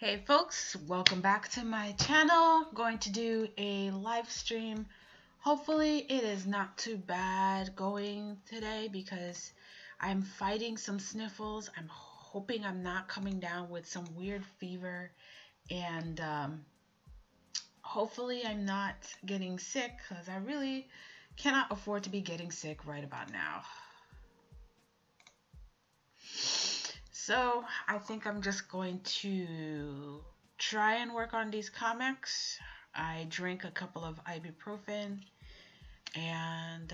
Hey folks, welcome back to my channel. I'm going to do a live stream. Hopefully it is not too bad going today because I'm fighting some sniffles. I'm hoping I'm not coming down with some weird fever, and hopefully I'm not getting sick because I really cannot afford to be getting sick right about now. So I think I'm just going to try and work on these comics. I drink a couple of ibuprofen and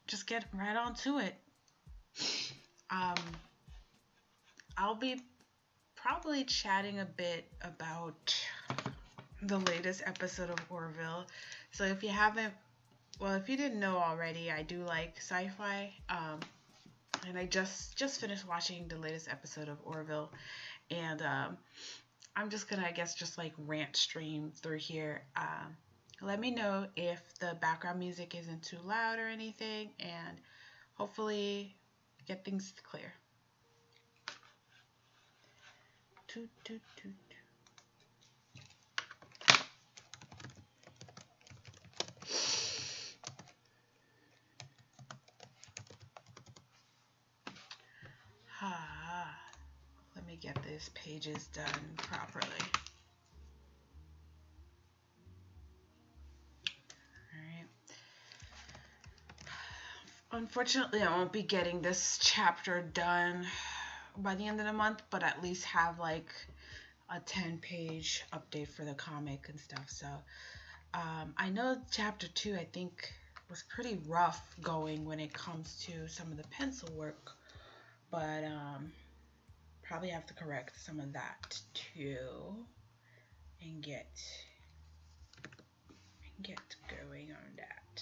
just get right on to it. Um, I'll be probably chatting a bit about the latest episode of Orville. So if you haven't, well, if you didn't know already, I do like sci-fi. And I just finished watching the latest episode of Orville, and I'm just gonna, I guess, just like rant stream through here. Let me know if the background music isn't too loud or anything, and hopefully get things clear. Toot, toot, toot. Let me get these pages done properly. Alright. Unfortunately, I won't be getting this chapter done by the end of the month, but at least have like a 10-page update for the comic and stuff. So I know chapter 2, I think, was pretty rough going when it comes to some of the pencil work, but probably have to correct some of that too and get going on that.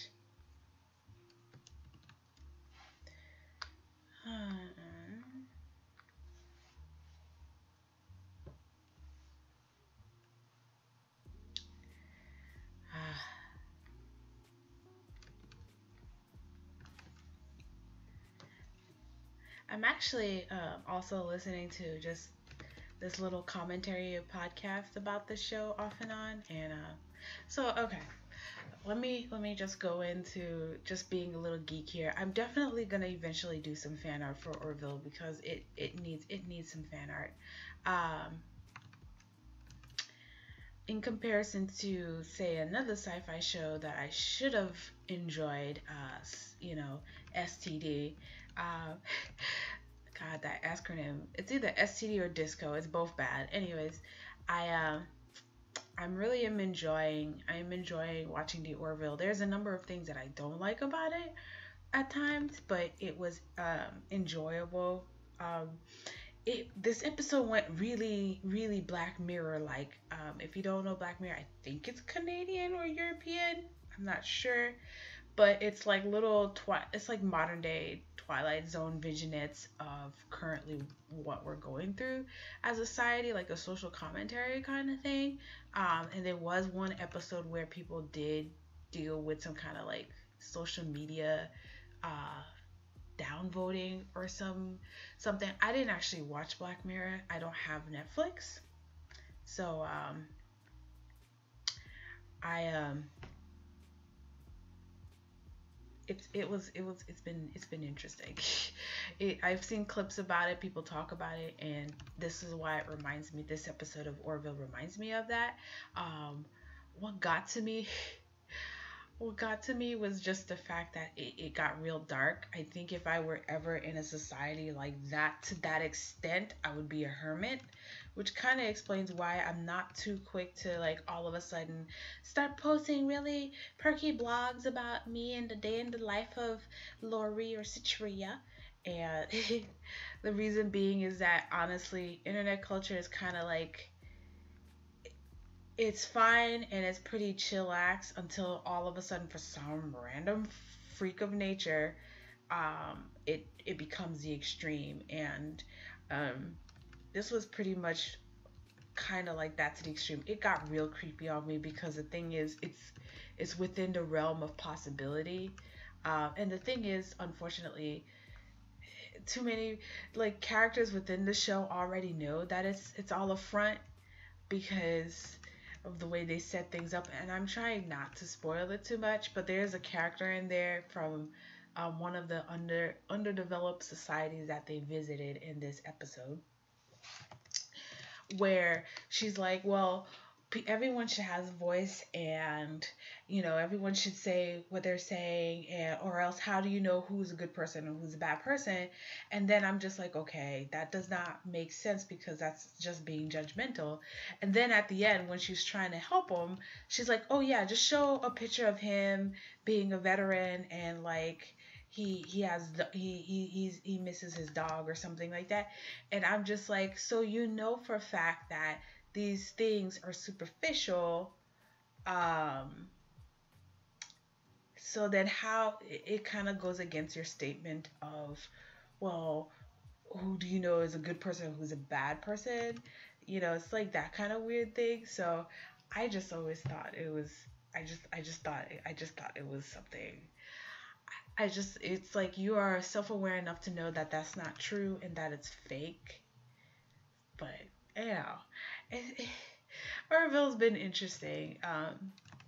I'm actually also listening to just this little commentary podcast about the show off and on, and so okay, let me just go into just being a little geek here. I'm definitely gonna eventually do some fan art for Orville because it needs some fan art. In comparison to, say, another sci-fi show that I should have enjoyed, STD. God, that acronym. It's either STD or disco. It's both bad. Anyways, I'm really enjoying watching the Orville. There's a number of things that I don't like about it at times, but it was enjoyable. This episode went really Black Mirror like. If you don't know Black Mirror, I think it's Canadian or European. I'm not sure, but it's like it's like modern day Twilight Zone vignettes of currently what we're going through as a society, like a social commentary kind of thing. And there was one episode where people did deal with some kind of like social media downvoting or something. I didn't actually watch Black Mirror. I don't have Netflix, so it's been interesting. I've seen clips about it, people talk about it, and this is why it reminds me. This episode of Orville reminds me of that. What got to me was just the fact that it got real dark. I think if I were ever in a society like that, to that extent, I would be a hermit, which kind of explains why I'm not too quick to like all of a sudden start posting really perky blogs about me and the day in the life of Lori or Citria. And the reason being is that honestly, internet culture is kind of like, it's fine and it's pretty chillax until all of a sudden, for some random freak of nature, it becomes the extreme. And this was pretty much kind of like that to the extreme. It got real creepy on me because the thing is, it's within the realm of possibility. And the thing is, unfortunately, too many like characters within the show already know that it's all a front. because of the way they set things up, and I'm trying not to spoil it too much, but there's a character in there from one of the underdeveloped societies that they visited in this episode, where she's like, well, everyone should have a voice, and everyone should say what they're saying, and or else how do you know who's a good person and who's a bad person? And then I'm just like, okay, that does not make sense, because that's just being judgmental. And then at the end, when she's trying to help him, she's like, oh yeah, just show a picture of him being a veteran, and like he has he misses his dog or something like that. And I'm just like, so for a fact that these things are superficial, so then how it kind of goes against your statement of, well, who do you know is a good person, who's a bad person? It's like that kind of weird thing. So I just always thought it was, I just thought it was something. It's like you are self-aware enough to know that that's not true and that it's fake. But it, Orville's been interesting.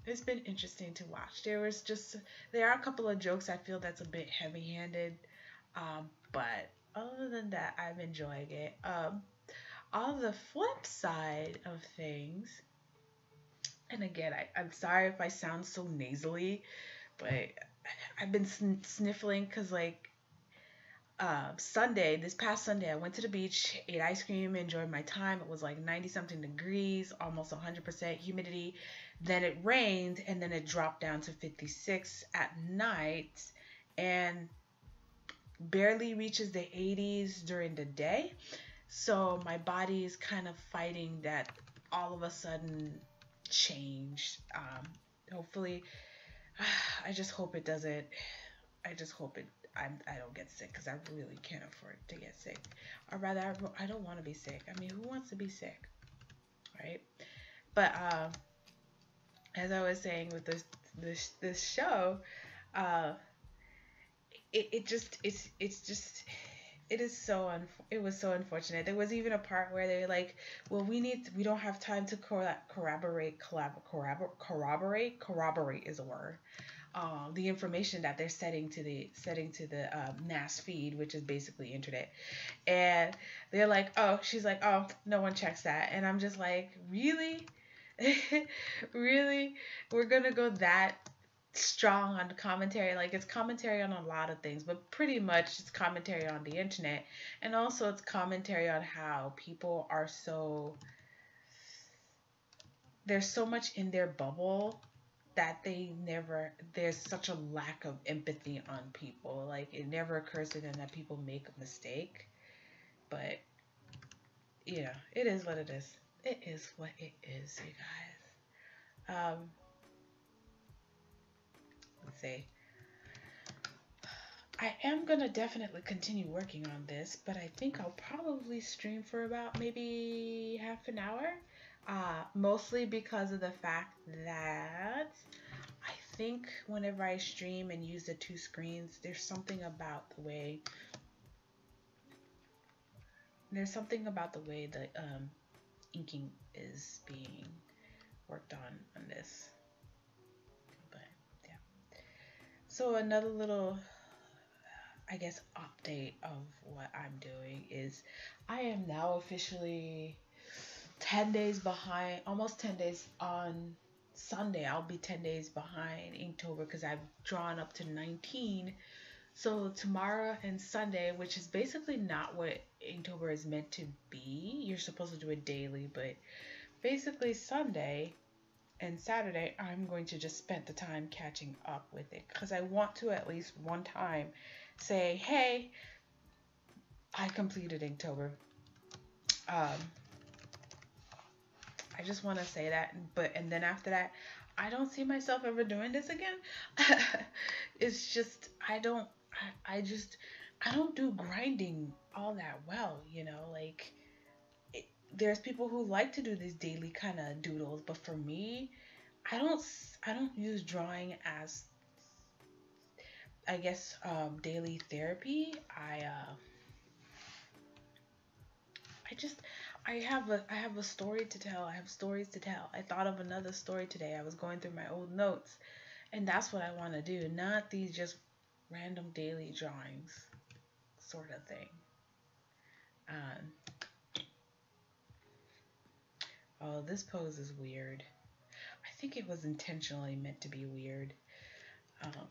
It's been interesting to watch. There are a couple of jokes I feel that's a bit heavy-handed, but other than that, I'm enjoying it. On the flip side of things, and again, I'm sorry if I sound so nasally, but I've been sniffling because this past Sunday, I went to the beach, ate ice cream, enjoyed my time. It was like 90 something degrees, almost 100% humidity. Then it rained, and then it dropped down to 56 at night, and barely reaches the 80s during the day. So my body is kind of fighting that all of a sudden change. Hopefully, I just hope it doesn't. I just hope I don't get sick, because I really can't afford to get sick. Or rather, I don't want to be sick. I mean, who wants to be sick, right? But as I was saying with this show, it was so unfortunate. There was even a part where they're like, well, we don't have time to corroborate is a word. The information that they're setting to the NAS feed, which is basically internet. And they're like, oh, she's like, oh, no one checks that. And I'm just like, really? Really? We're gonna go that strong on the commentary? Like, it's commentary on a lot of things, but pretty much it's commentary on the internet. And also it's commentary on how people are there's so much in their bubble that there's such a lack of empathy on people. Like, it never occurs to them that people make a mistake. But it is what it is. It is what it is, you guys. Let's see. I am gonna definitely continue working on this, but I think I'll probably stream for about maybe half an hour. Mostly because of the fact that I think whenever I stream and use the two screens, there's something about the way the inking is being worked on this. But yeah. So another little, I guess, update of what I'm doing is I am now officially 10 days behind, almost 10 days. On Sunday I'll be 10 days behind Inktober, because I've drawn up to 19. So tomorrow and Sunday, which is basically not what Inktober is meant to be, you're supposed to do it daily, but basically Sunday and Saturday I'm going to just spend the time catching up with it, because I want to at least one time say, hey, I completed Inktober. I just want to say that, and then after that, I don't see myself ever doing this again. It's just, I don't do grinding all that well, like, there's people who like to do these daily kind of doodles, but for me, I don't use drawing as, I guess, daily therapy. I have a story to tell. I have stories to tell. I thought of another story today. I was going through my old notes, and that's what I want to do. Not these just random daily drawings sort of thing. Um, oh, this pose is weird. I think it was intentionally meant to be weird. Um,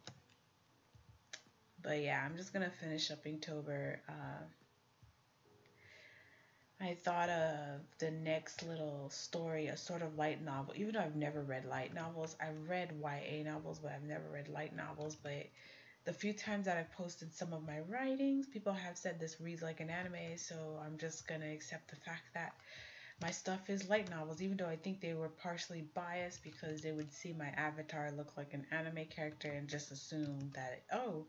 but yeah, I'm just gonna finish up Inktober. I thought of the next little story, a sort of light novel. Even though I've never read light novels, I've read YA novels, but I've never read light novels. But the few times that I've posted some of my writings, people have said this reads like an anime, so I'm just gonna accept the fact that my stuff is light novels, even though I think they were partially biased because they would see my avatar look like an anime character and just assume that, oh,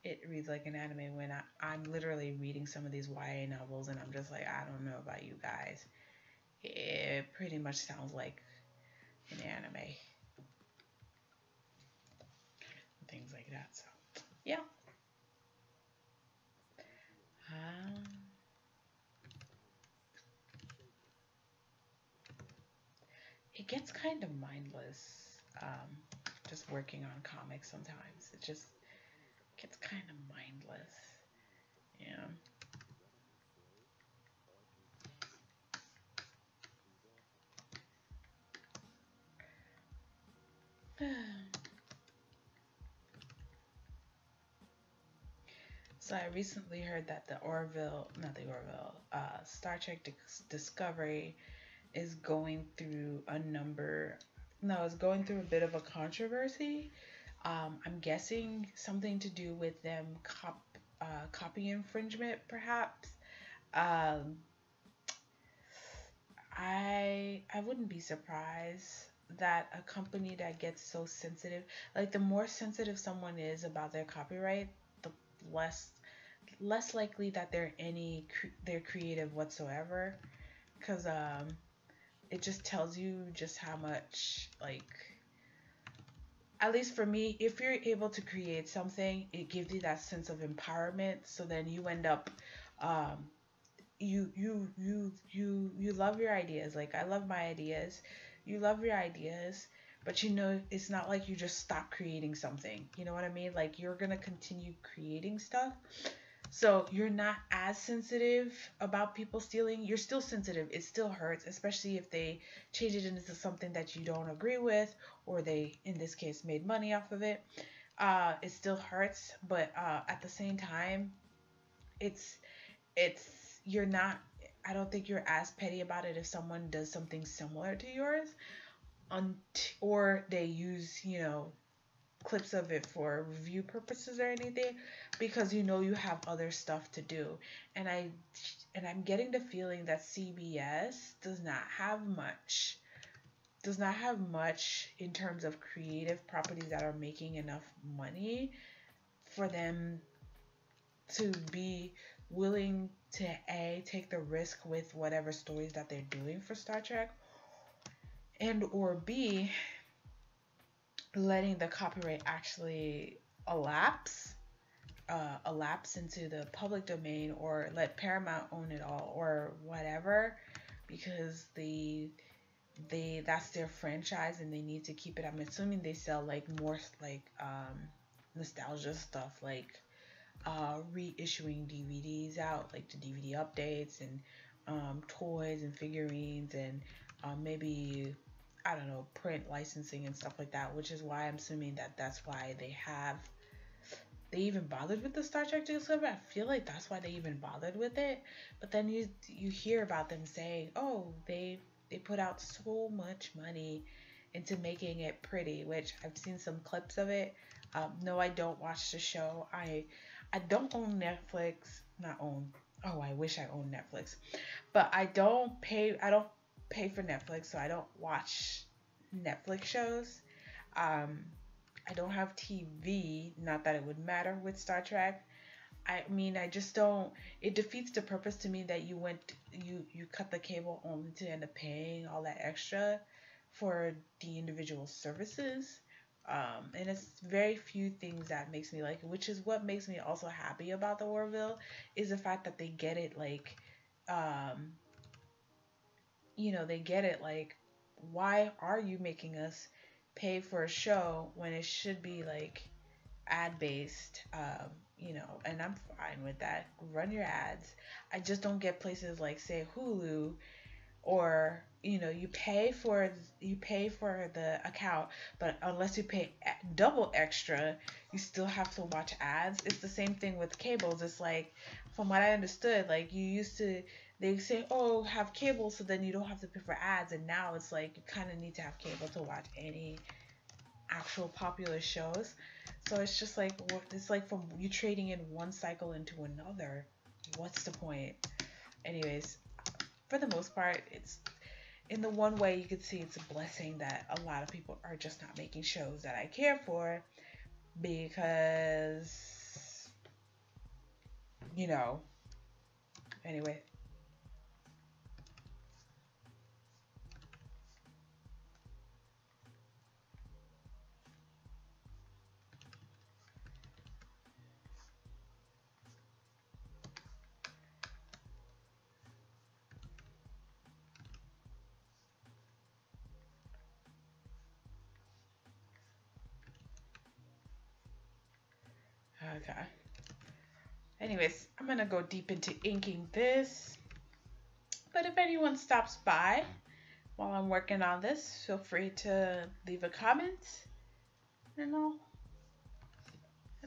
it reads like an anime when I'm literally reading some of these YA novels and I'm just like, I don't know about you guys. It pretty much sounds like an anime. Things like that. So, yeah. Um, it gets kind of mindless just working on comics sometimes. It just gets kind of mindless. Yeah. So I recently heard that the Orville, not the Orville, Star Trek Discovery is going through a number, no, it's going through a bit of a controversy. I'm guessing something to do with them copy infringement, perhaps. Um, I wouldn't be surprised that a company that gets so sensitive, like the more sensitive someone is about their copyright, the less likely that they're creative whatsoever, because it just tells you just how much, like, at least for me, if you're able to create something, it gives you that sense of empowerment. So then you end up um you love your ideas. Like, I love my ideas. You love your ideas, but you know it's not like you just stop creating something. You know what I mean? Like, you're gonna continue creating stuff. So you're not as sensitive about people stealing. You're still sensitive. It still hurts, especially if they change it into something that you don't agree with, or they, in this case, made money off of it. It still hurts, but at the same time, it's it's you're not. I don't think you're as petty about it if someone does something similar to yours, or they use, clips of it for review purposes or anything, because you know you have other stuff to do. And I'm getting the feeling that CBS does not have much in terms of creative properties that are making enough money for them to be willing to take the risk with whatever stories that they're doing for Star Trek, and or B, letting the copyright actually elapse into the public domain, or let Paramount own it all or whatever, because that's their franchise and they need to keep it. I'm assuming they sell like more like nostalgia stuff, like reissuing DVDs out, like the DVD updates, and toys and figurines, and maybe, I don't know, print licensing and stuff like that, which is why I'm assuming that that's why they even bothered with the Star Trek Discovery. I feel like that's why they even bothered with it. But then you hear about them saying, oh, they put out so much money into making it pretty, which I've seen some clips of it. No, I don't watch the show. I don't own Netflix. Not own. Oh, I wish I owned Netflix. But I don't pay for Netflix, so I don't watch Netflix shows. Um, I don't have TV. Not that it would matter with Star Trek. I mean, I just don't. It defeats the purpose to me that you cut the cable only to end up paying all that extra for the individual services. And it's very few things that makes me like it, which is what makes me also happy about the Orville, is the fact that they get it, like, um, they get it. Like, why are you making us pay for a show when it should be like ad based? And I'm fine with that. Run your ads. I just don't get places like, say, Hulu, or you pay for the account, but unless you pay double extra, you still have to watch ads. It's the same thing with cables. It's like, from what I understood, like, you used to, they say, oh, have cable so then you don't have to pay for ads, and now it's like you kind of need to have cable to watch any actual popular shows. So it's just like, it's like from you trading in one cycle into another. What's the point? Anyways, for the most part, it's, in the one way you could see, it's a blessing that a lot of people are just not making shows that I care for, because, you know, anyway. Okay. Anyways, I'm gonna go deep into inking this. But if anyone stops by while I'm working on this, feel free to leave a comment, and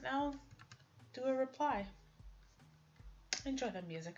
I'll do a reply. Enjoy the music.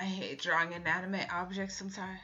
I hate drawing inanimate objects sometimes.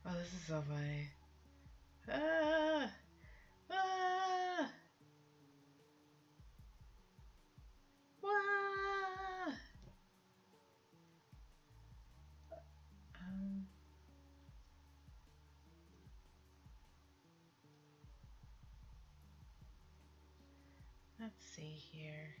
Oh, this is so funny. Ah! Ah! Ah! Um, let's see here.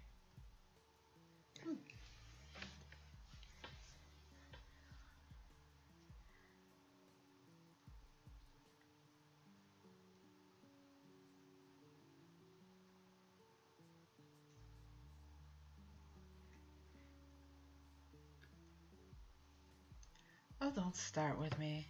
Oh, don't start with me.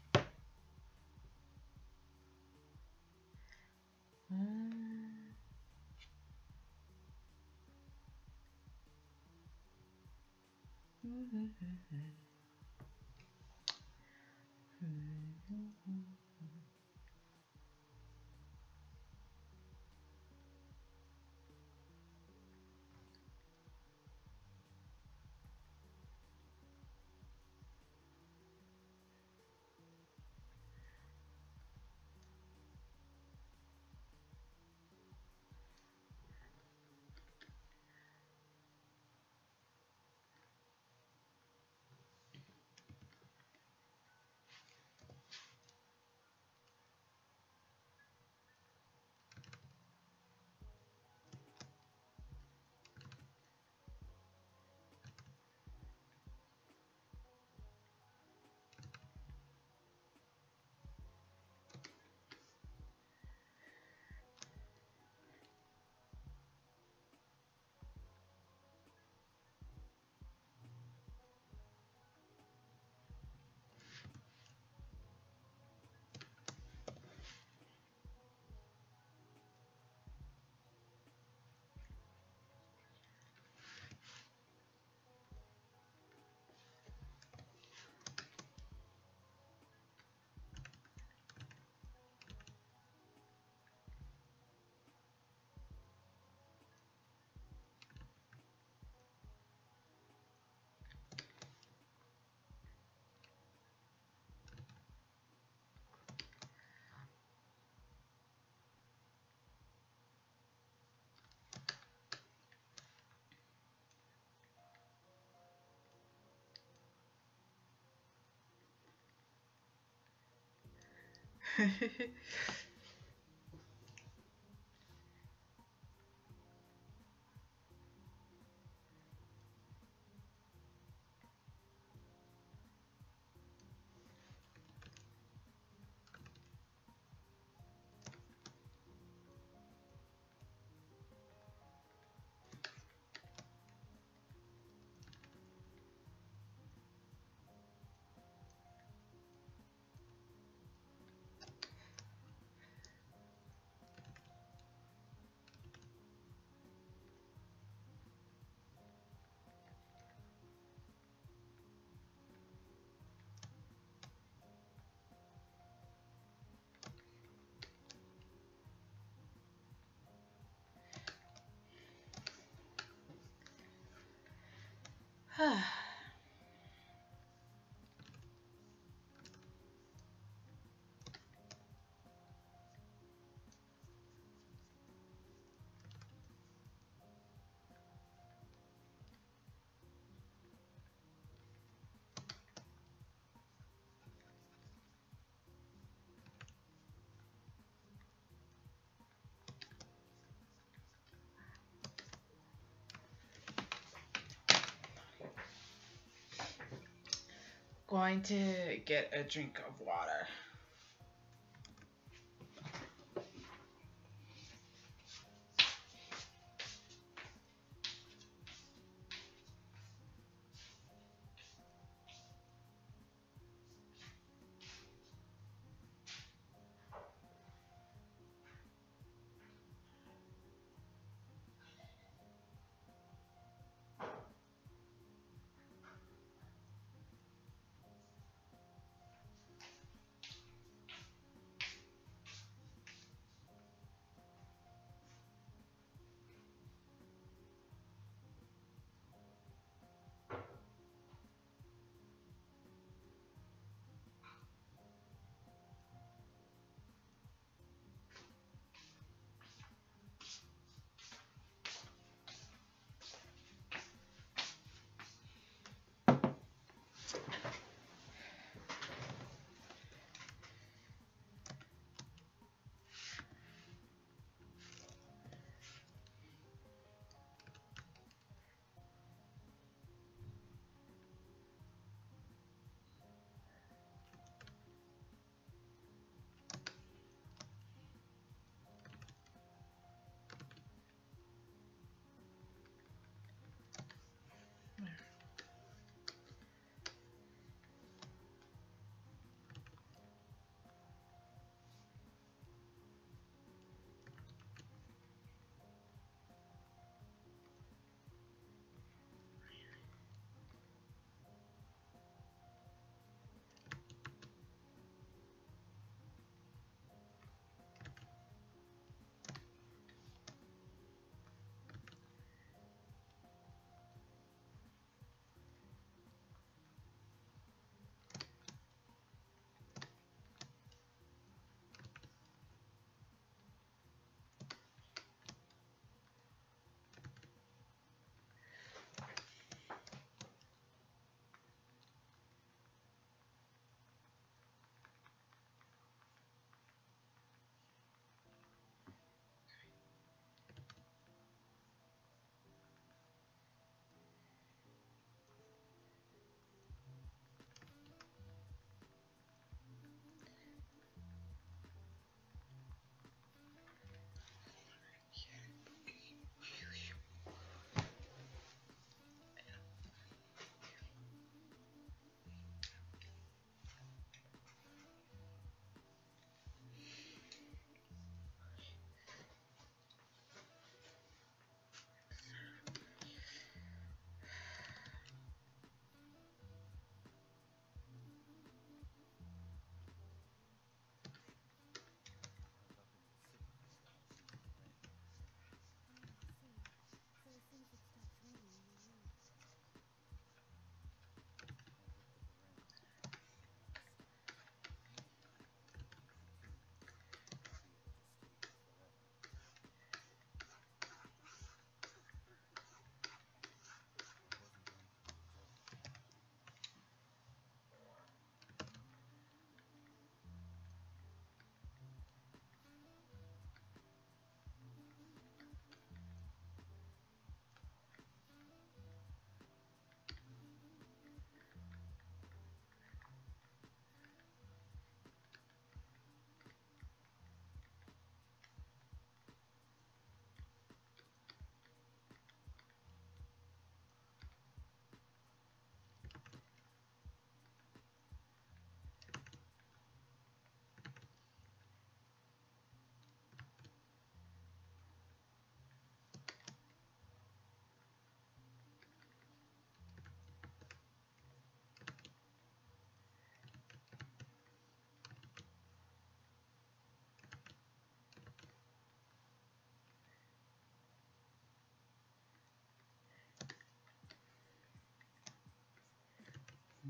Going to get a drink of water.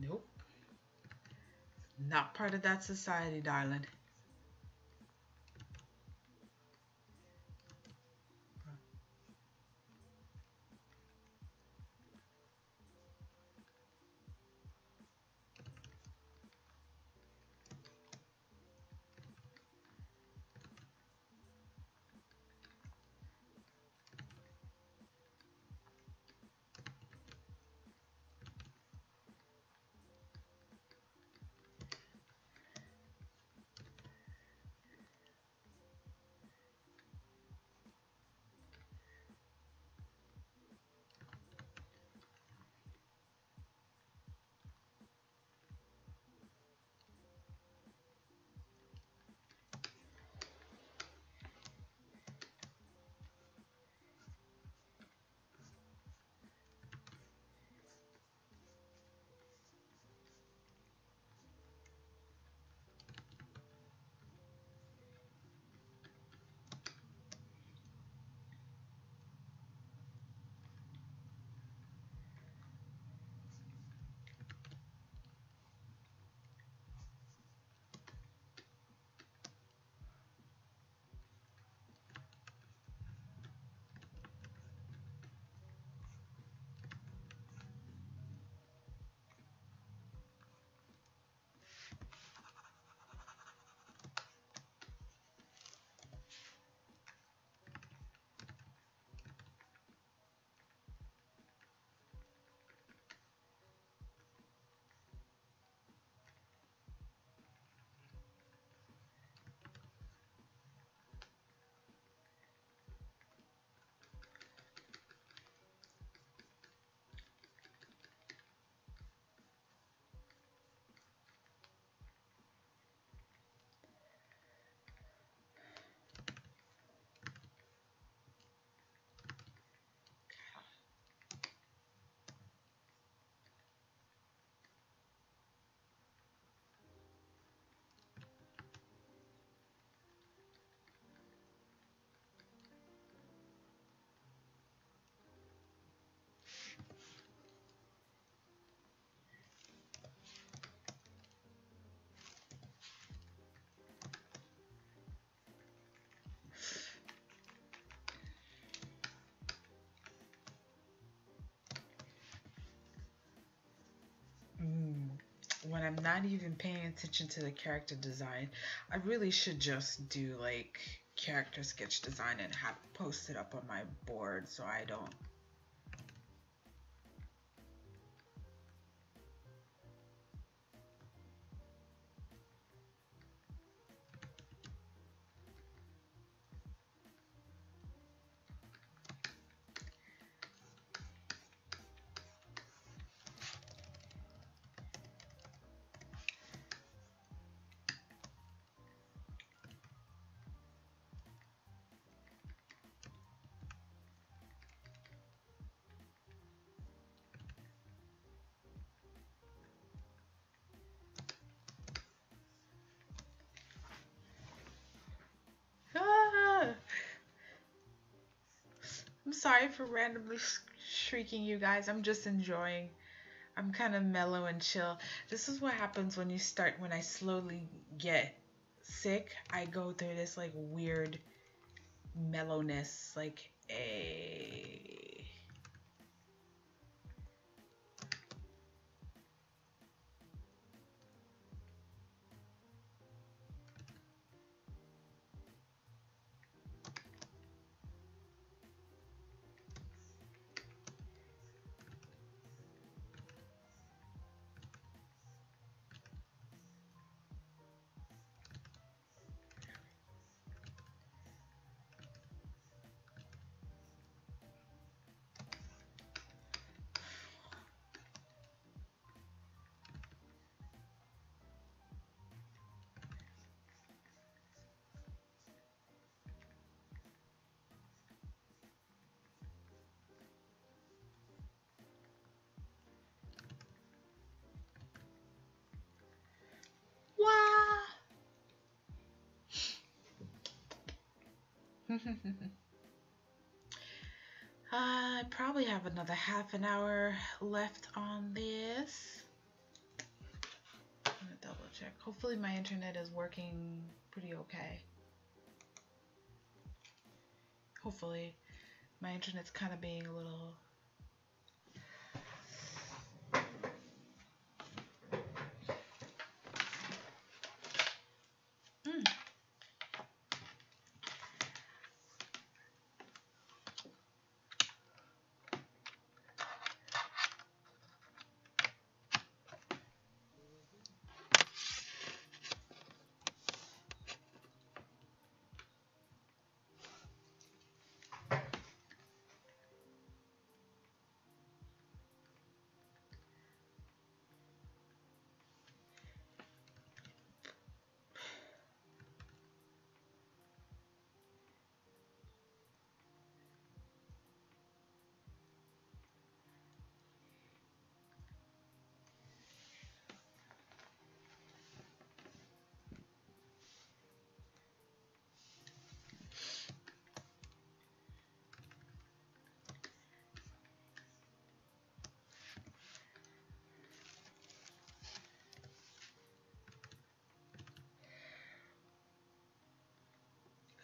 Nope. Not part of that society, darling. When I'm not even paying attention to the character design, I really should just do like character sketch design and have post it up on my board so I don't. Ah! I'm sorry for randomly shrieking, you guys. I'm just enjoying. I'm kind of mellow and chill. This is what happens when you start, when I slowly get sick. I go through this like weird mellowness, like a. I probably have another half an hour left on this. check. Hopefully my internet is working pretty okay. Hopefully. My internet's kind of being a little...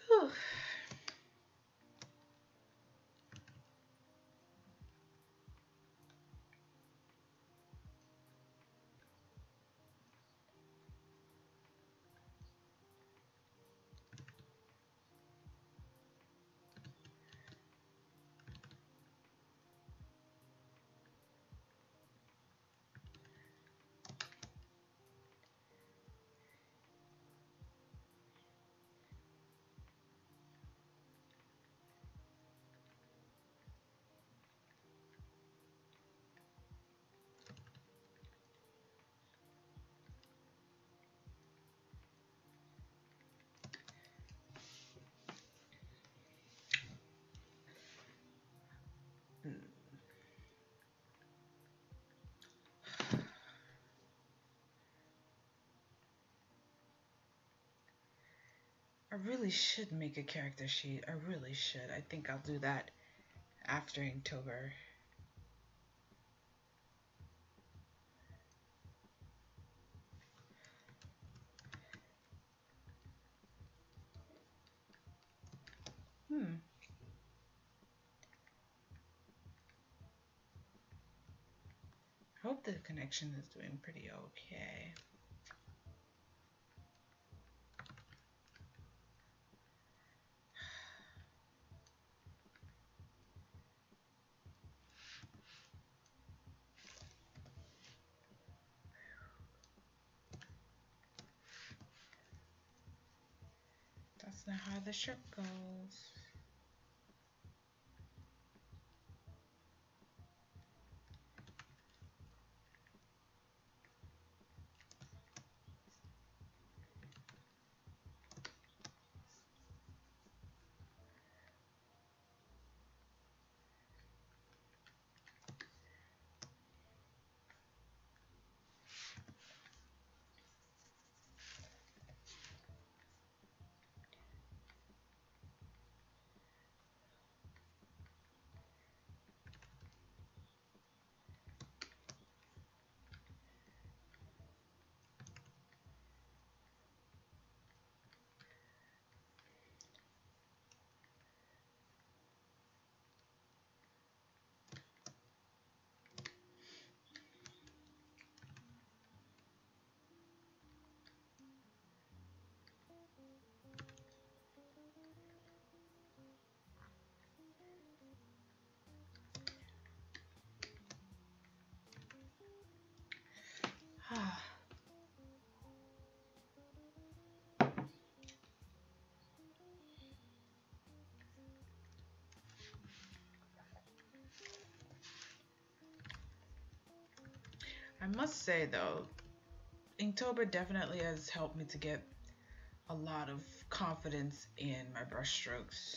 Whew. I really should make a character sheet. I really should. I think I'll do that after Inktober. I hope the connection is doing pretty okay. That's not how the shirt goes. I must say though, Inktober definitely has helped me to get a lot of confidence in my brush strokes.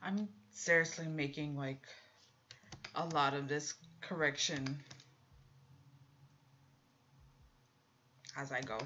I'm seriously making like a lot of this correction as I go.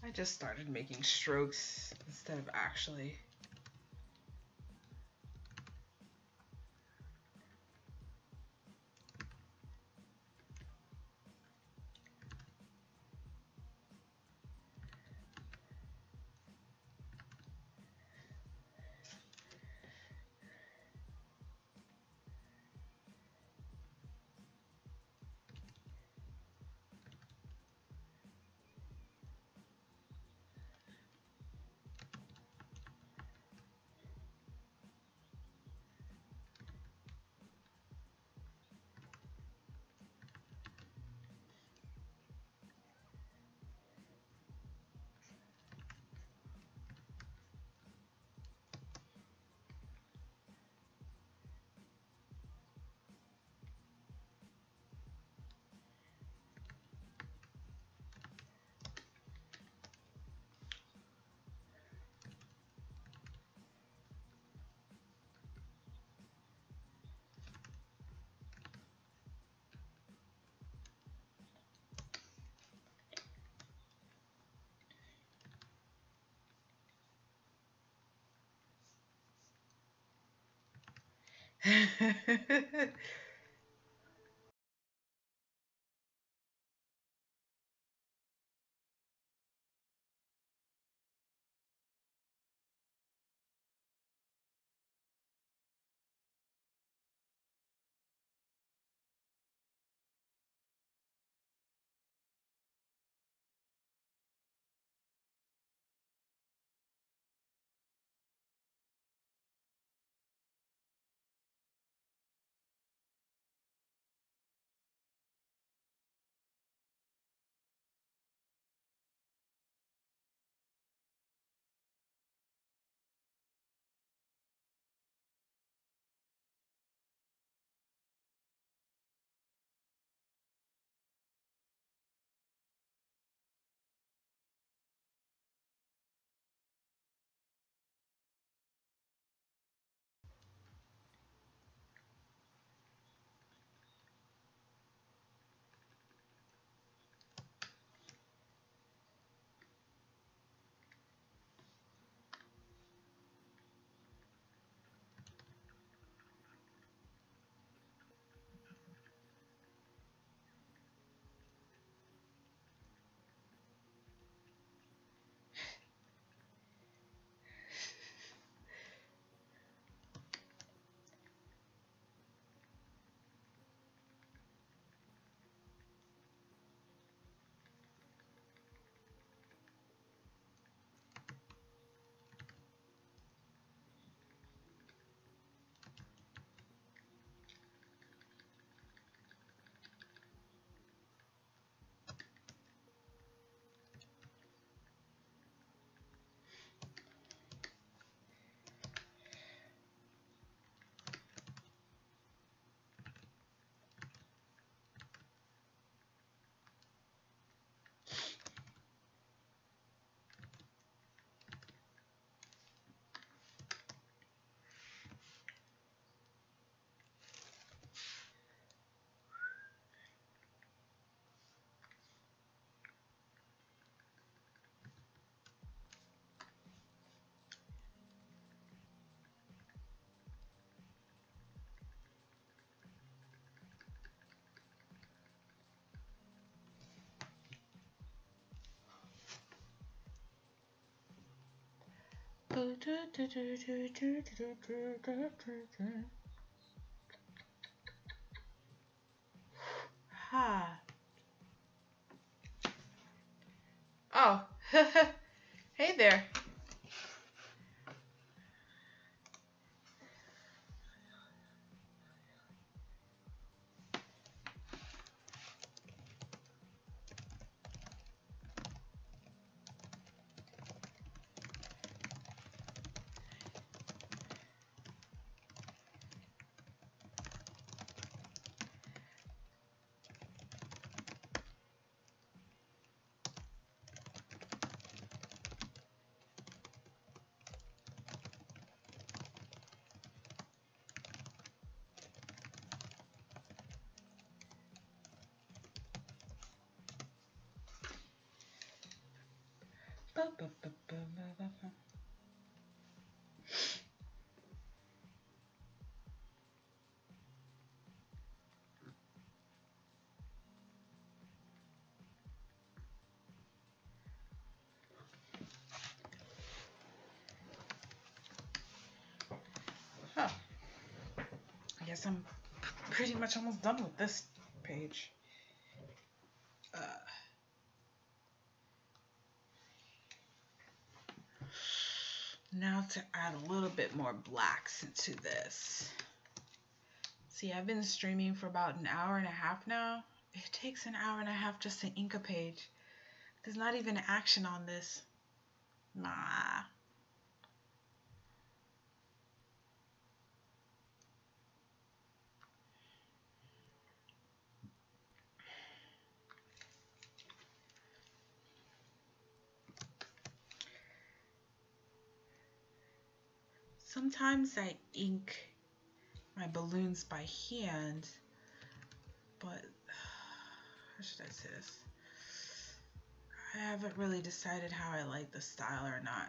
I just started making strokes instead of actually. Ha. Oh. Hey there. Huh. I guess I'm pretty much almost done with this page. Now to add a little bit more blacks into this. See, I've been streaming for about an hour and a half now. It takes an hour and a half just to ink a page. There's not even action on this. Nah. Sometimes I ink my balloons by hand, but how should I say this? I haven't really decided how I like the style or not.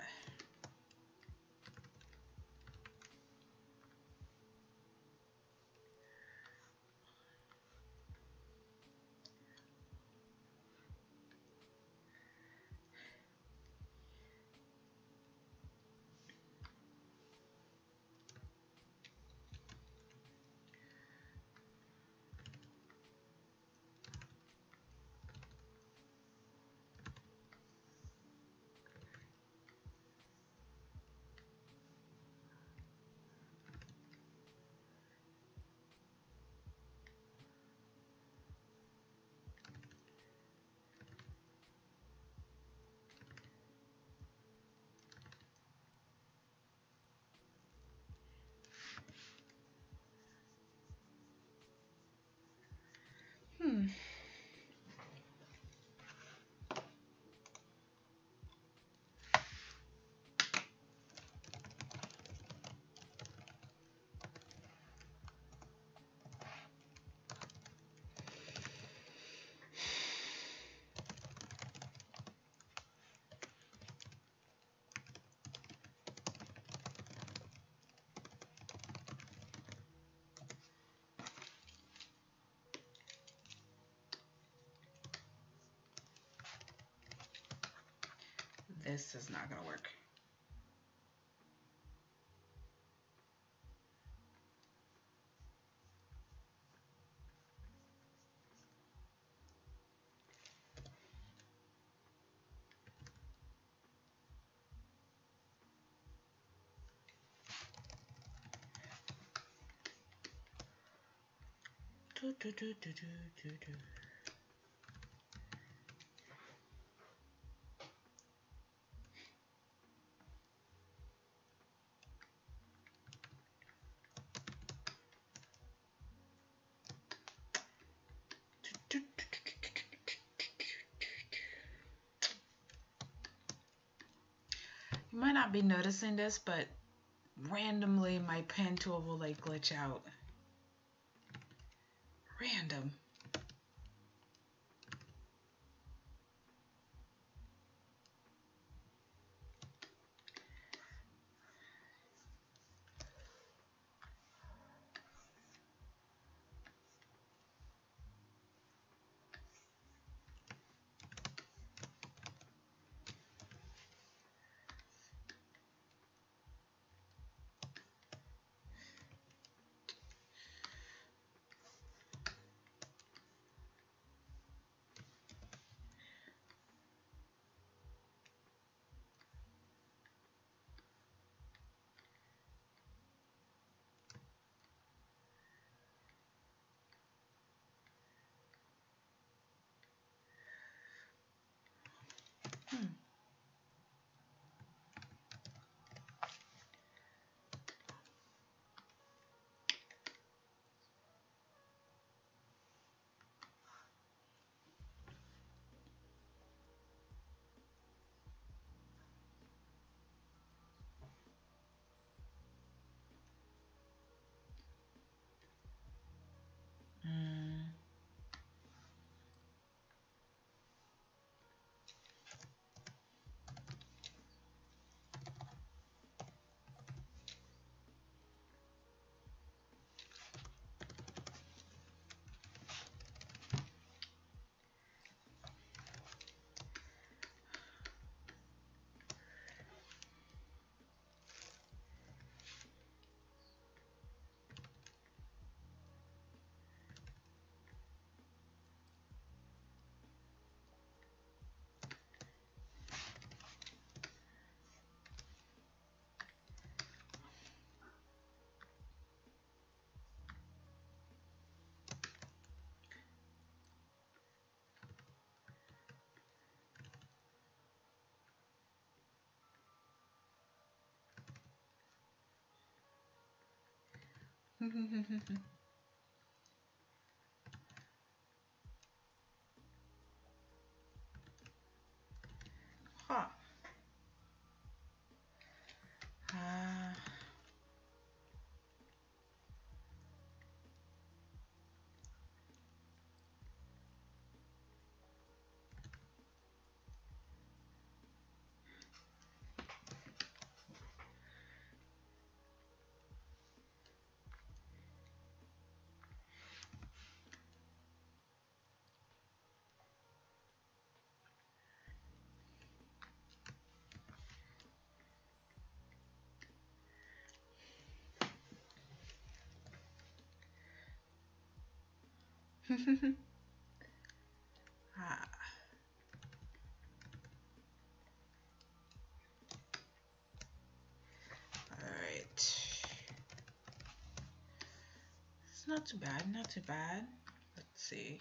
This is not gonna work. You might not be noticing this, but randomly my pen tool will like glitch out. Random. Huh. Uh, ah, all right. It's not too bad, not too bad. Let's see.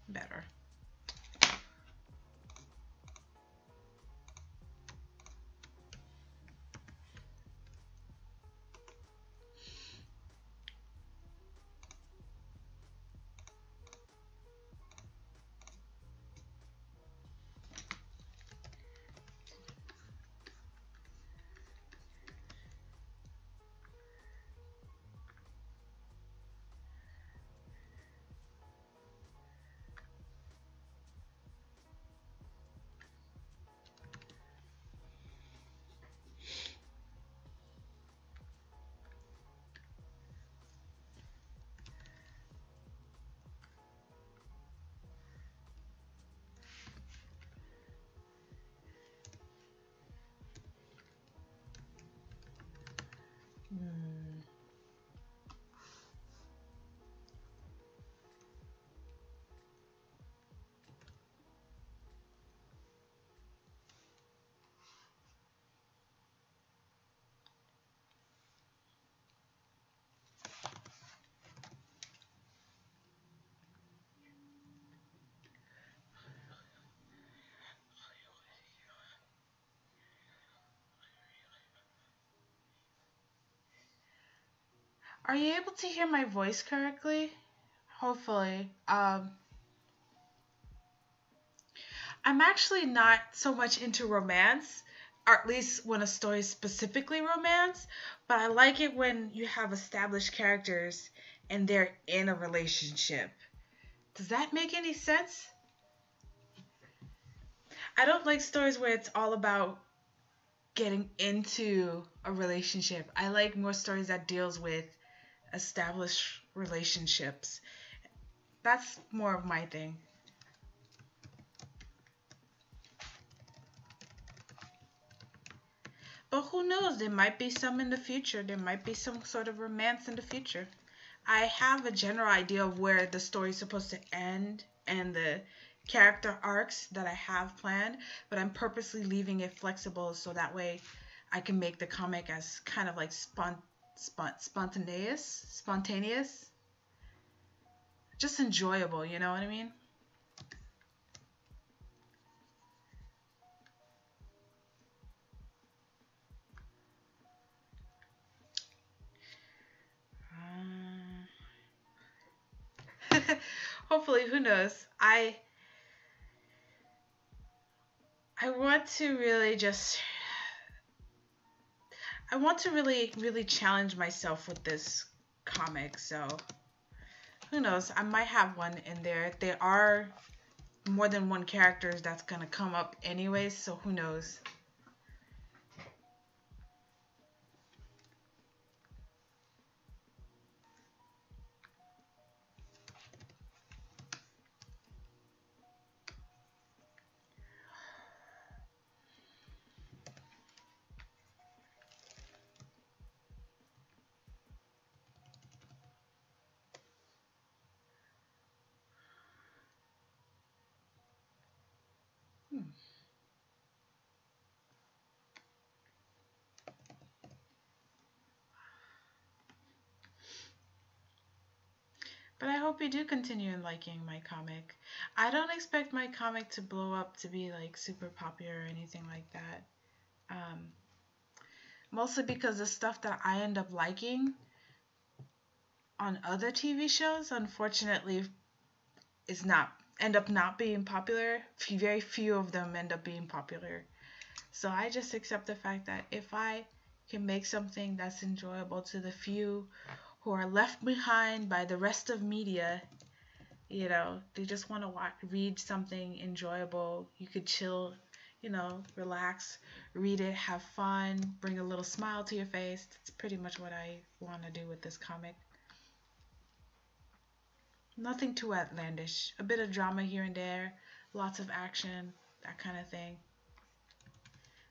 Better. Hmm. Are you able to hear my voice correctly? Hopefully. I'm actually not so much into romance, or at least when a story is specifically romance, but I like it when you have established characters and they're in a relationship. Does that make any sense? I don't like stories where it's all about getting into a relationship. I like more stories that deals with established relationships. That's more of my thing. But who knows? There might be some in the future. There might be some sort of romance in the future. I have a general idea of where the story's supposed to end and the character arcs that I have planned, but I'm purposely leaving it flexible so that way I can make the comic as kind of like spontaneous, just enjoyable, you know what I mean? Hopefully, who knows? I want to really just I want to really challenge myself with this comic. So who knows? I might have one in there. There are more than one characters that's gonna come up anyways. So who knows? Hmm. But I hope you do continue in liking my comic. I don't expect my comic to blow up to be like super popular or anything like that. Um, Mostly because the stuff that I end up liking on other TV shows, unfortunately, is not end up not being popular. Very few of them end up being popular. So I just accept the fact that if I can make something that's enjoyable to the few who are left behind by the rest of media, they just want to read something enjoyable. You could chill, relax, read it, have fun, bring a little smile to your face. That's pretty much what I want to do with this comic. Nothing too outlandish. A bit of drama here and there, lots of action, that kind of thing.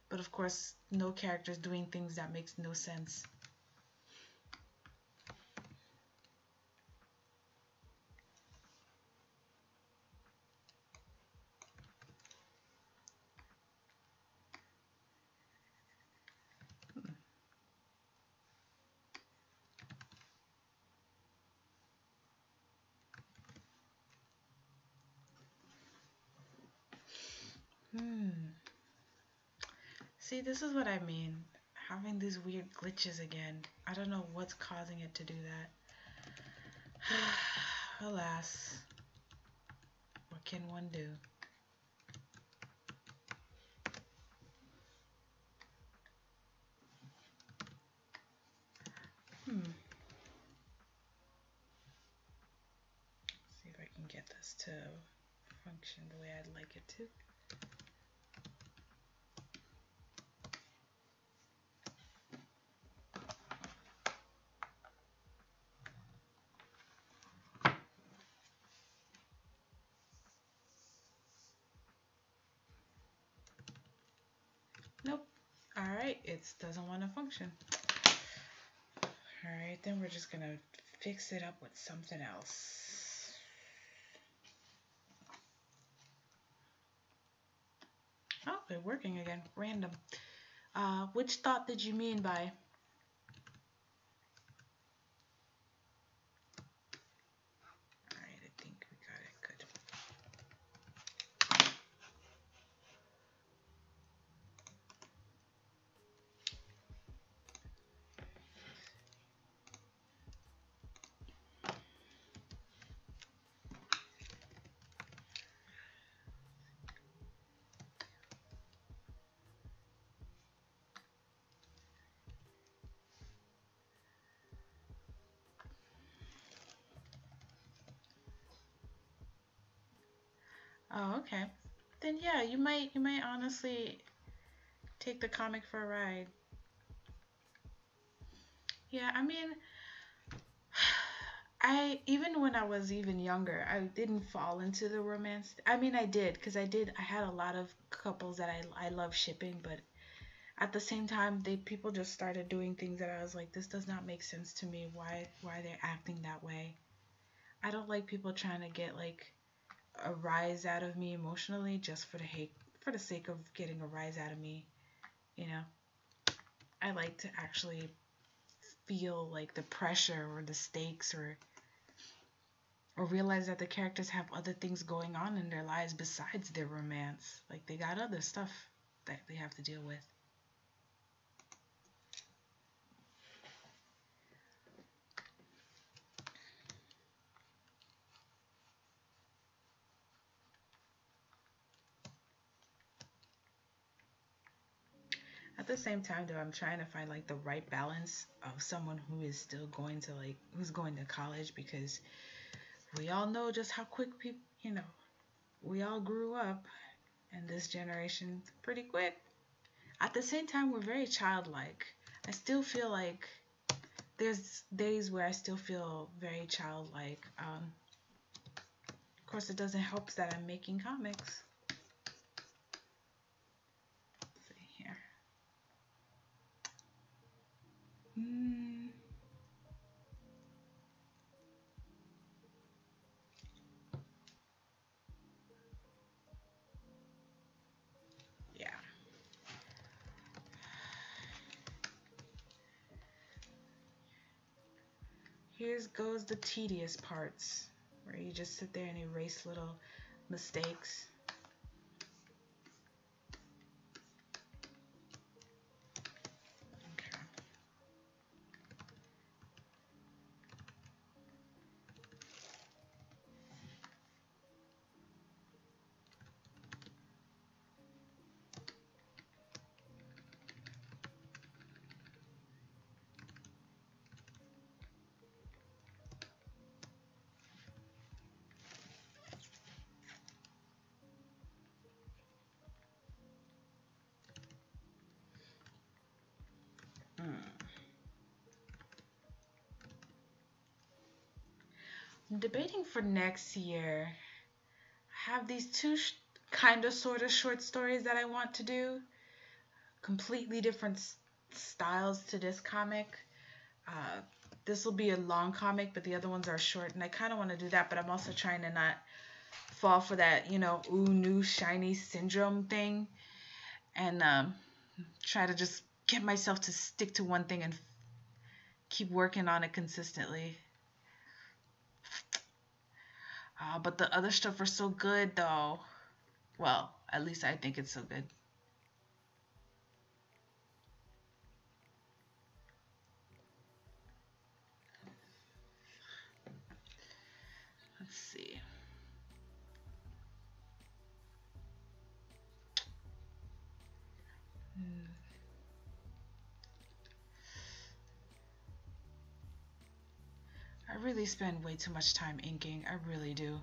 But of course, no characters doing things that makes no sense. Hmm. See, this is what I mean. Having these weird glitches again. I don't know what's causing it to do that. Alas, what can one do? See if I can get this to function the way I'd like it to. Nope. Alright, it doesn't want to function. Alright, then we're just gonna fix it up with something else. Oh, they're working again. Random. Which thought did you mean by? Alright, I think we got it. Good. Oh, okay. Then yeah, you might honestly take the comic for a ride. Yeah, I mean, I even when I was even younger, I didn't fall into the romance. I mean, I did because I had a lot of couples that I love shipping, but at the same time, people just started doing things that I was like, this does not make sense to me. Why they're acting that way? I don't like people trying to get like a rise out of me emotionally just for the sake of getting a rise out of me, you know. I like to actually feel like the pressure or the stakes or realize that the characters have other things going on in their lives besides their romance. Like they got other stuff that they have to deal with. At the same time, though, I'm trying to find like the right balance of someone who is still going to who's going to college, because we all know just how quick people, we all grew up, and this generation pretty quick. At the same time, we're very childlike. I still feel like there's days where I still feel very childlike. Of course, it doesn't help that I'm making comics. Let's see here. Yeah. Here goes the tedious parts, where you just sit there and erase little mistakes. Okay. I'm debating for next year. I have these two kind of sort of short stories that I want to do. Completely different styles to this comic. This will be a long comic, but the other ones are short, and I kind of want to do that, but I'm also trying to not fall for that, ooh, new shiny syndrome thing, and try to just get myself to stick to one thing and keep working on it consistently. But the other stuff are so good, though. Well, at least I think it's so good. Let's see. I really spend way too much time inking. I really do.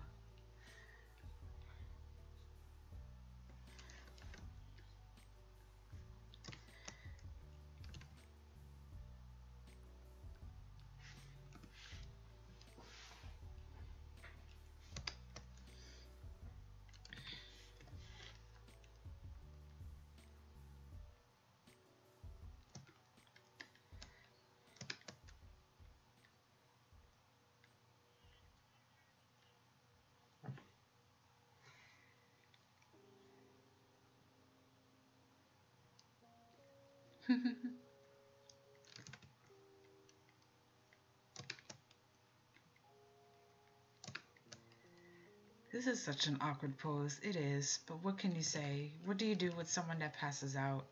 This is such an awkward pose. It is, but what can you say? What do you do with someone that passes out?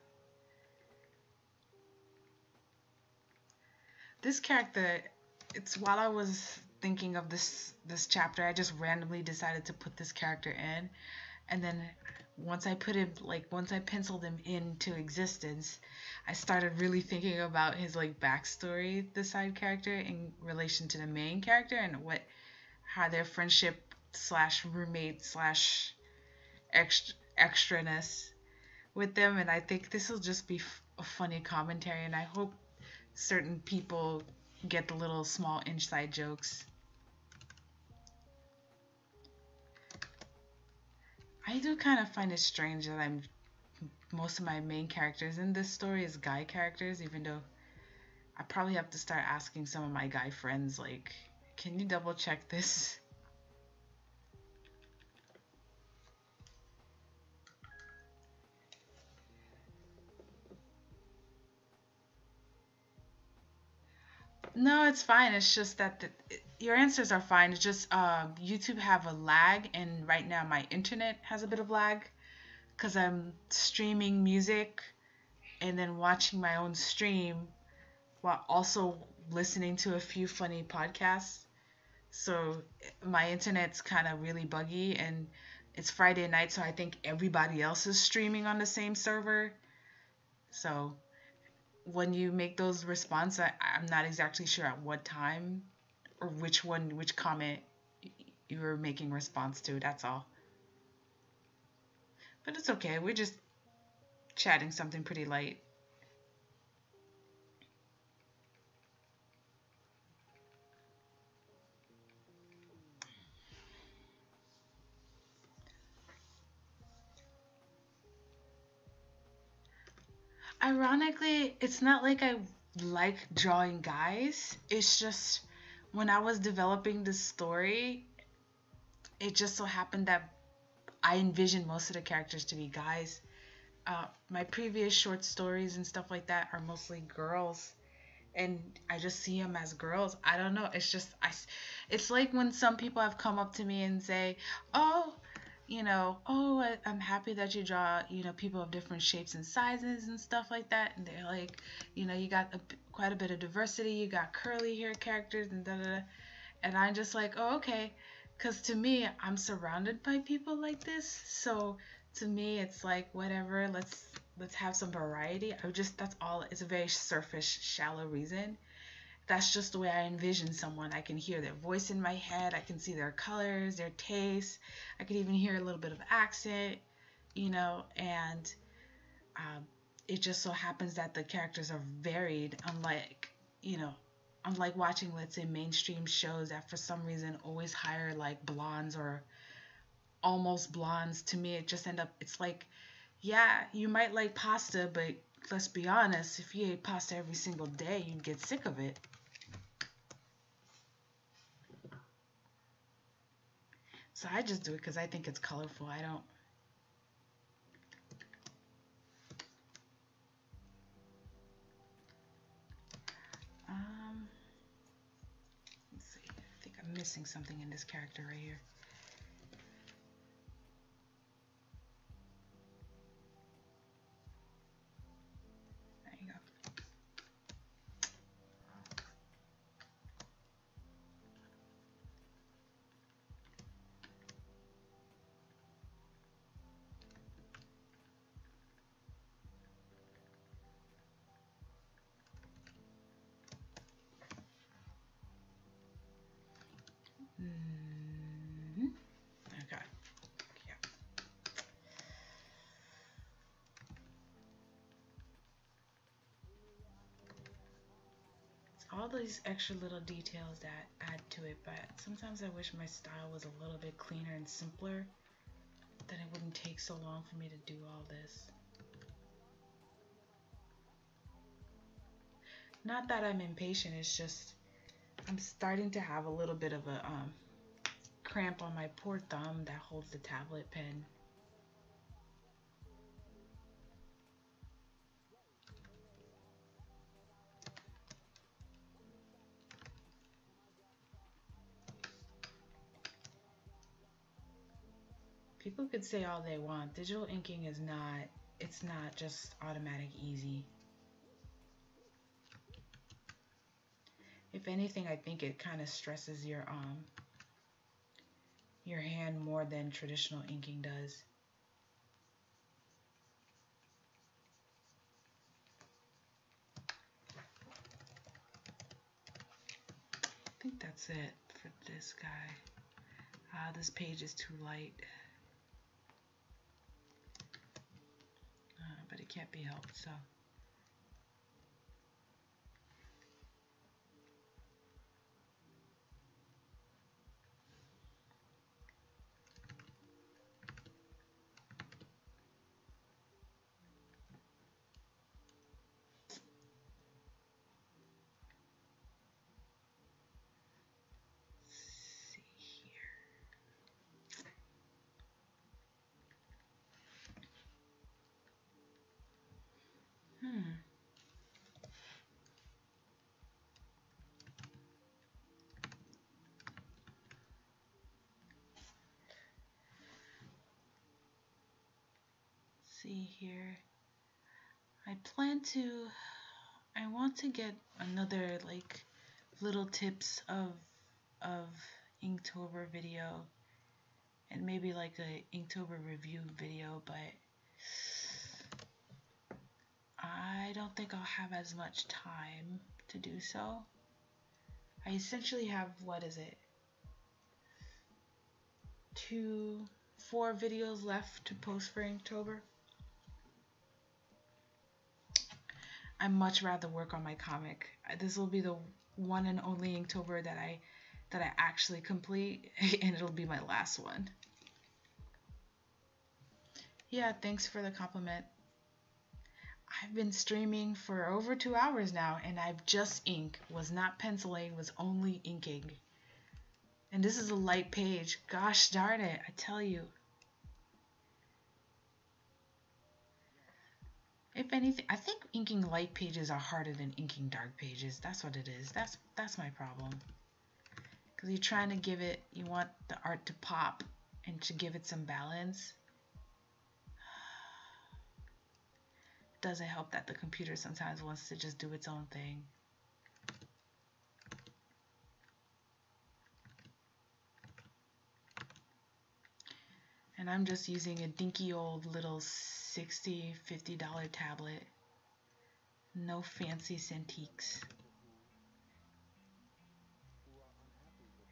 This character, it's while I was thinking of this chapter, I just randomly decided to put this character in, and then once I penciled him into existence, I started really thinking about his backstory, the side character, in relation to the main character, and how their friendship slash roommate slash extraness with them. And I think this will just be a funny commentary, and I hope certain people get the little small inside jokes. I do kind of find it strange that most of my main characters in this story is guy characters, even though I probably have to start asking some of my guy friends, can you double check this? No, it's fine. It's just that your answers are fine. It's just YouTube have a lag, and right now my internet has a bit of lag because I'm streaming music and then watching my own stream while also listening to a few funny podcasts. So my internet's kind of really buggy, and it's Friday night, so I think everybody else is streaming on the same server. So when you make those responses, I'm not exactly sure at what time or which comment you were making response to. That's all. But it's okay. We're just chatting something pretty light. Ironically, it's not like I like drawing guys. It's just when I was developing the story, it just so happened that I envisioned most of the characters to be guys. My previous short stories and stuff like that are mostly girls, and I just see them as girls. I don't know. It's just It's like when some people have come up to me and say, "Oh, I'm happy that you draw, people of different shapes and sizes and stuff like that." And they're like, you got quite a bit of diversity. You got curly hair characters and da da da. And I'm just like, oh, okay. Because to me, I'm surrounded by people like this. So to me, it's like, whatever, let's have some variety. That's all. It's a very surface, shallow reason. That's just the way I envision someone. I can hear their voice in my head. I can see their colors, their tastes. I could even hear a little bit of accent, and um, it just so happens that the characters are varied, unlike watching, let's say, mainstream shows that for some reason always hire like blondes or almost blondes. To me, it just it's like, yeah, you might like pasta, but let's be honest, if you ate pasta every single day, you'd get sick of it. So I just do it because I think it's colorful. I don't. Let's see. I think I'm missing something in this character right here. There you go. Okay. Yeah. It's all these extra little details that add to it, but sometimes I wish my style was a little bit cleaner and simpler, then it wouldn't take so long for me to do all this. Not that I'm impatient, it's just I'm starting to have a little bit of a cramp on my poor thumb that holds the tablet pen. People could say all they want. Digital inking it's not just automatic easy. If anything, I think it kind of stresses your hand more than traditional inking does. I think that's it for this guy. This page is too light, but it can't be helped, so. See here. I want to get another like little tips of Inktober video and maybe like a Inktober review video, but I don't think I'll have as much time to do so. I essentially have, what is it? 4 videos left to post for Inktober. I'd much rather work on my comic. This will be the one and only Inktober that I actually complete, and it'll be my last one. Yeah, thanks for the compliment. I've been streaming for over 2 hours now, and I've just inked. Was not penciling, was only inking. And this is a light page. Gosh darn it, I tell you. If anything, I think inking light pages are harder than inking dark pages. That's what it is. That's my problem. Because you're trying to give it, you want the art to pop and to give it some balance. It doesn't help that the computer sometimes wants to just do its own thing. And I'm just using a dinky old little $60, $50 tablet. No fancy Cintiqs.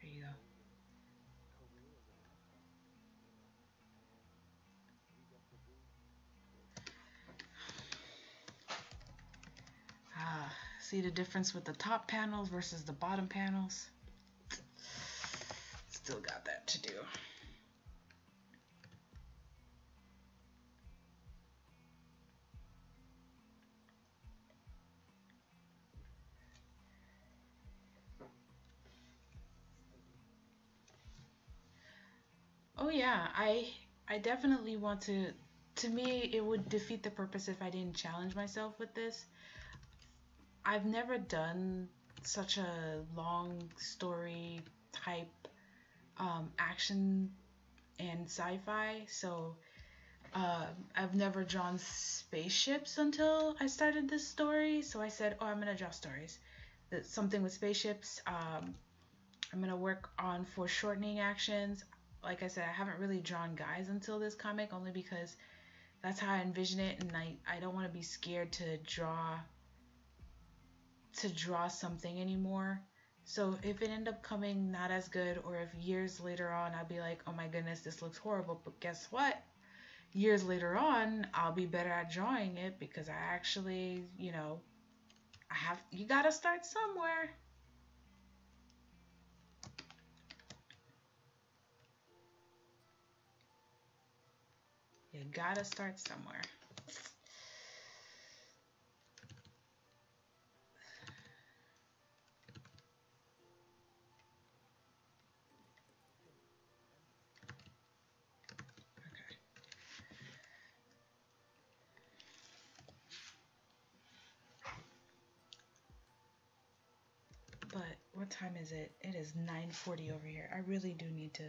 There you go. See the difference with the top panels versus the bottom panels? Still got that to do. Oh yeah, I definitely want to me it would defeat the purpose if I didn't challenge myself with this. I've never done such a long story type action and sci-fi, so I've never drawn spaceships until I started this story. So I said, oh, I'm gonna draw stories. That's something with spaceships. I'm gonna work on foreshortening actions. Like I said, I haven't really drawn guys until this comic, only because that's how I envision it, and I don't want to be scared to draw something anymore. So if it end up coming not as good, or if years later on I'll be like, oh my goodness, this looks horrible, but guess what? Years later on, I'll be better at drawing it because I actually, you know, you gotta start somewhere. You gotta start somewhere. But what time is it? It is 9:40 over here. I really do need to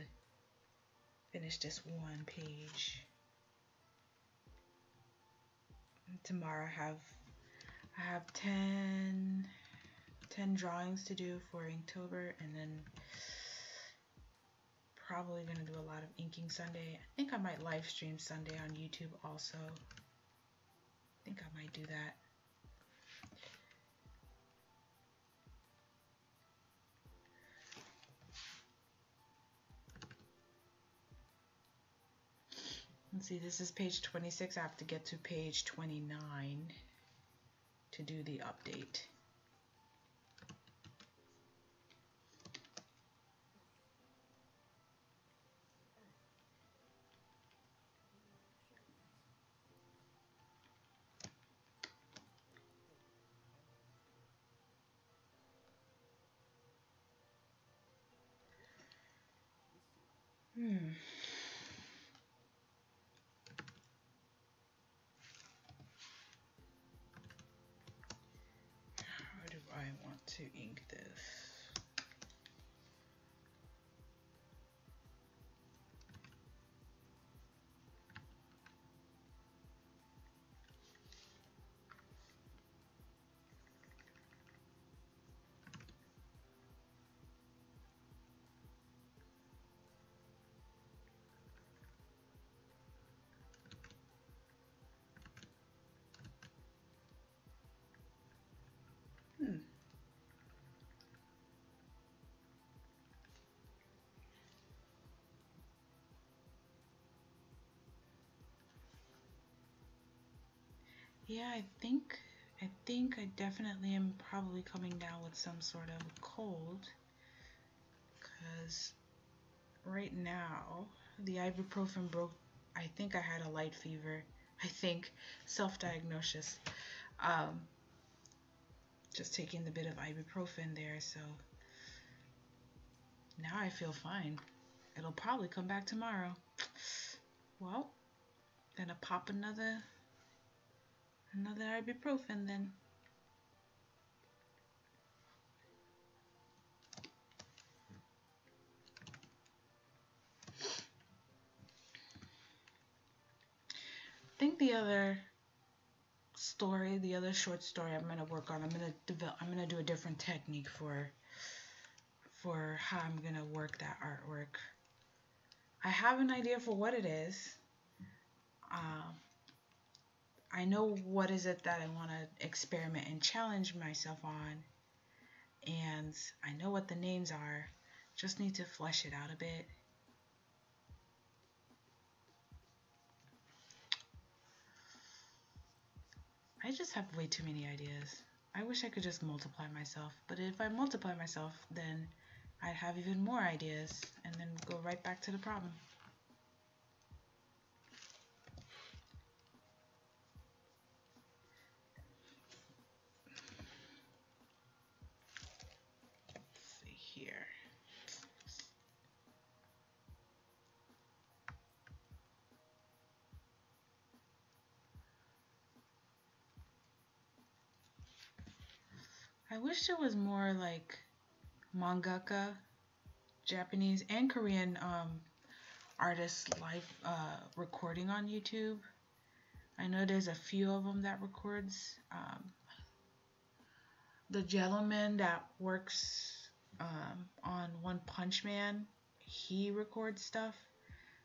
finish this one page. And tomorrow I have 10 drawings to do for Inktober, and then probably gonna do a lot of inking Sunday. I think I might live stream Sunday on YouTube also. I think I might do that. Let's see, this is page 26. I have to get to page 29 to do the update. How do I want to ink this? Yeah, I think I definitely am probably coming down with some sort of cold, because right now the ibuprofen broke. I think I had a light fever. I think self-diagnosis. Um, just taking the bit of ibuprofen there, so now I feel fine. It'll probably come back tomorrow. Well, gonna pop another ibuprofen then. I think the other short story I'm gonna work on, I'm gonna do a different technique for how I'm gonna work that artwork. I have an idea for what it is. Um, I know what is it that I want to experiment and challenge myself on, and I know what the names are. Just need to flesh it out a bit. I just have way too many ideas. I wish I could just multiply myself, but if I multiply myself, then I'd have even more ideas and then go right back to the problem. Let's see here. I wish there was more like mangaka, Japanese and Korean artists live recording on YouTube. I know there's a few of them that records. The gentleman that works on One Punch Man, he records stuff,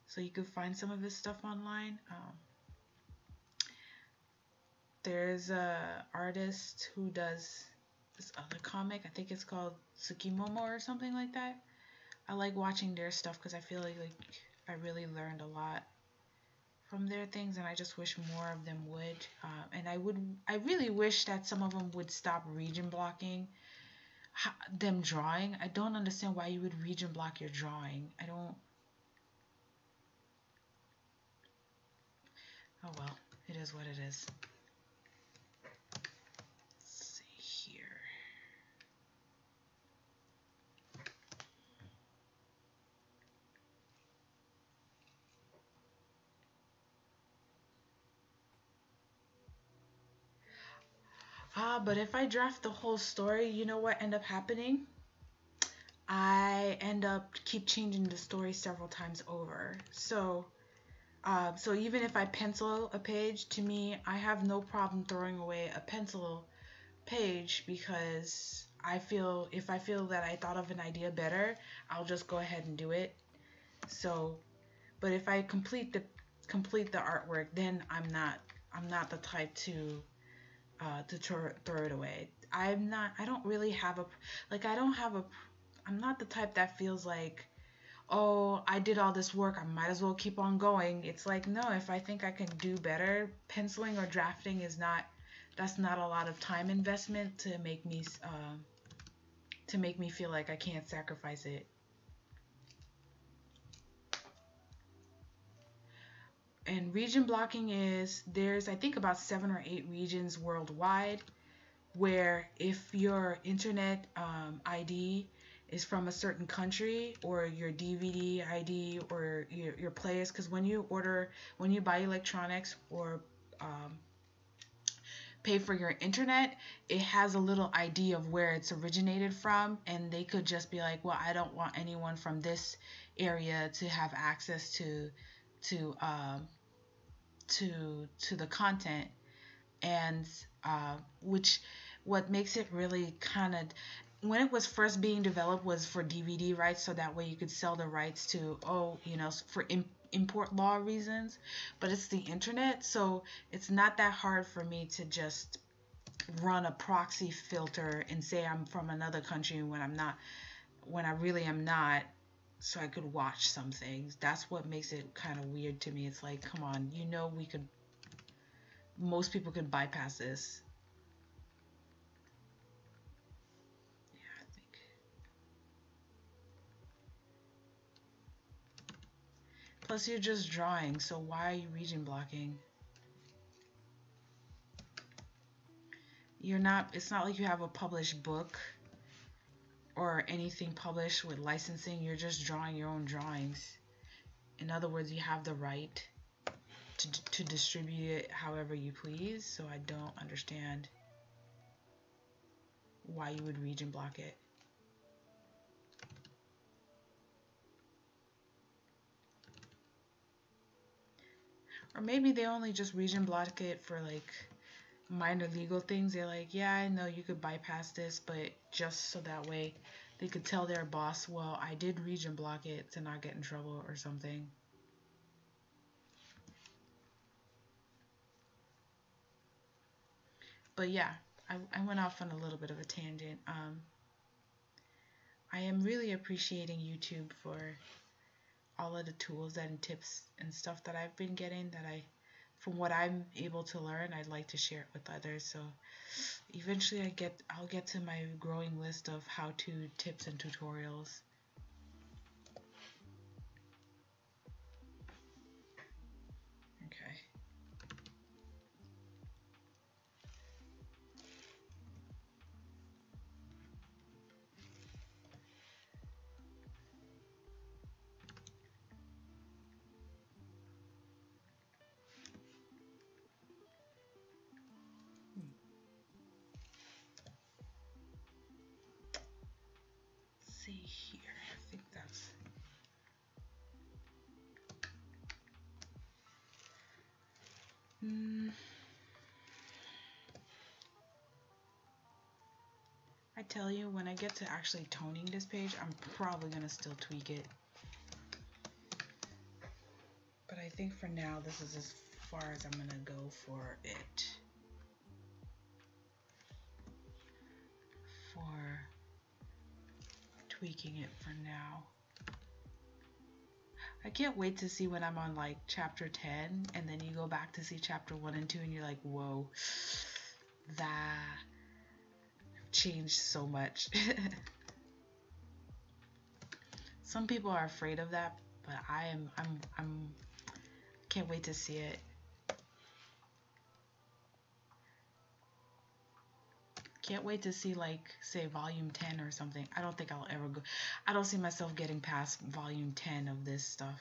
so you could find some of his stuff online. There's a artist who does this other comic. I think it's called Tsukimomo or something like that. I like watching their stuff because I feel like I really learned a lot from their things, and I just wish more of them would. And I really wish that some of them would stop region blocking them drawing. I don't understand why you would region block your drawing. I don't. Oh well, it is what it is. Let's see here. But if I draft the whole story, you know what end up happening? I end up keep changing the story several times over. So even if I pencil a page, to me, I have no problem throwing away a pencil page, because if I feel that I thought of an idea better, I'll just go ahead and do it. So, but if I complete the artwork, then I'm not the type to throw it away. I don't really have a like I don't have a I'm not the type that feels like, oh, I did all this work, I might as well keep on going. It's like, no, if I think I can do better, penciling or drafting that's not a lot of time investment to make me feel like I can't sacrifice it. And region blocking there's I think about 7 or 8 regions worldwide, where if your internet ID is from a certain country, or your DVD ID, or your players, because when you buy electronics or um, pay for your internet, it has a little ID of where it's originated from, and they could just be like, well, I don't want anyone from this area to have access to um, to the content. And which what makes it really kind of, when it was first being developed, was for DVD rights, so that way you could sell the rights to, for import law reasons. But it's the internet, so it's not that hard for me to just run a proxy filter and say I'm from another country when I'm not, when I really am not, so I could watch some things. That's what makes it kind of weird to me. It's like, come on, we could most people could bypass this. Yeah, I think. Plus, you're just drawing, so why are you region blocking? You're not, it's not like you have a published book or anything published with licensing. You're just drawing your own drawings. In other words, you have the right to distribute it however you please, so I don't understand why you would region block it. Or maybe they only just region block it for like minor legal things. They're like, yeah, I know you could bypass this, but just so that way they could tell their boss, well, I did region block it to not get in trouble or something. But yeah, I went off on a little bit of a tangent. I am really appreciating YouTube for all of the tools and tips and stuff that I've been getting, that from what I'm able to learn, I'd like to share it with others. So eventually I'll get to my growing list of how-to tips and tutorials. Okay. See here, I think that's I tell you, when I get to actually toning this page, I'm probably gonna still tweak it, but I think for now this is as far as I'm gonna go for it, for tweaking it for now. I can't wait to see when I'm on like chapter 10 and then you go back to see chapter 1 and 2 and you're like, whoa, that changed so much. Some people are afraid of that, but I'm can't wait to see it. Can't wait to see, like, say volume 10 or something. I don't think I'll ever go. I don't see myself getting past volume 10 of this stuff.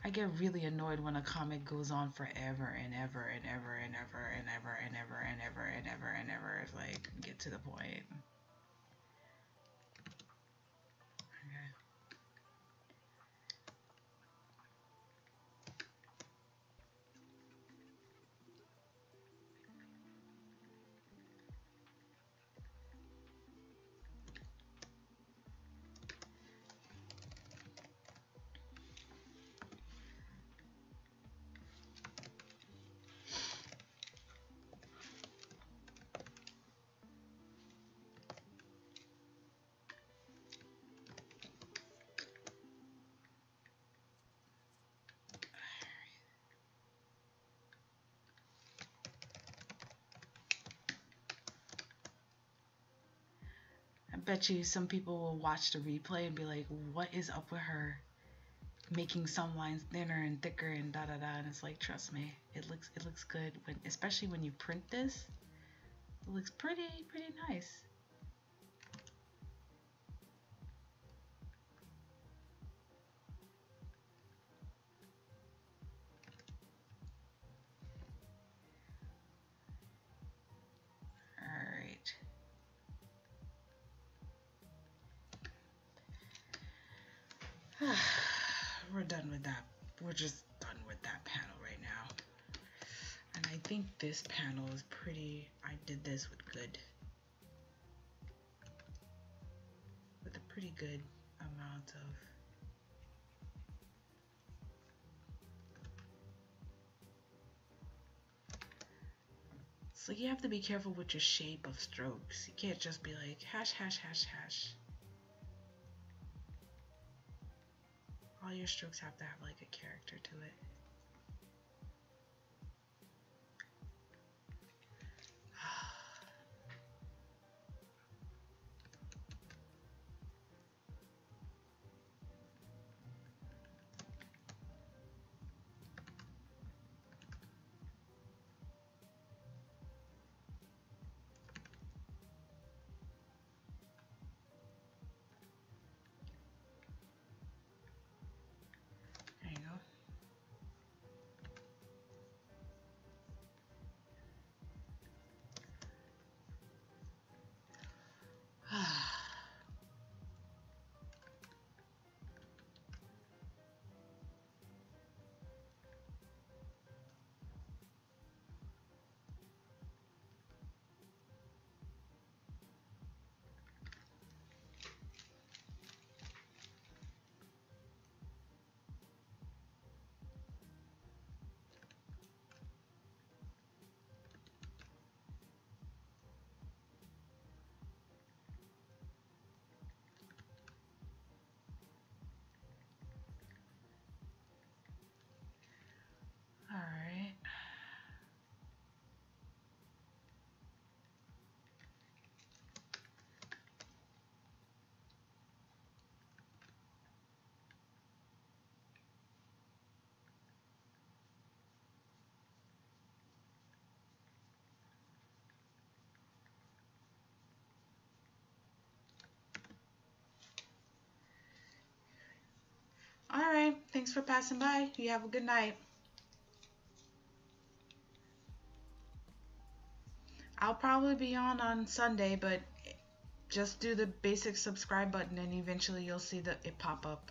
I get really annoyed when a comic goes on forever and ever and ever and ever and ever and ever and ever and ever and ever. It's like, get to the point. Okay. I bet you some people will watch the replay and be like, what is up with her making some lines thinner and thicker and da da da, and it's like, trust me, it looks good when, especially when you print this. It looks pretty nice. Alright. We're done with that. We're just done with that panel right now. And I think this panel is pretty, I did this with a pretty good amount of so you have to be careful with your shape of strokes. You can't just be like hash hash hash hash. All your strokes have to have like a character to it. Thanks for passing by. You have a good night. I'll probably be on Sunday, but just do the basic subscribe button and eventually you'll see it pop up.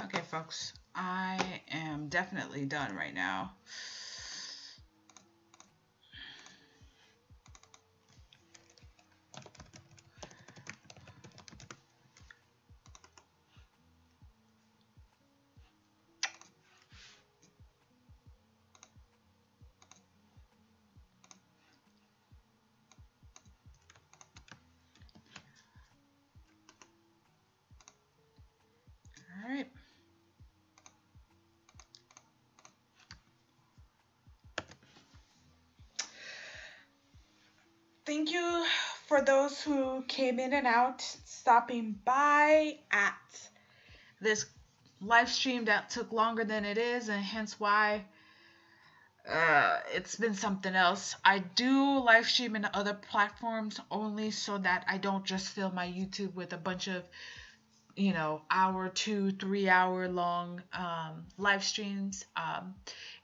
Okay, folks, I am definitely done right now. thank you for those who came in and out, stopping by at this live stream that took longer than it is, and hence why it's been something else. I do live stream in other platforms only so that I don't just fill my YouTube with a bunch of, hour, 2, 3 hour long live streams.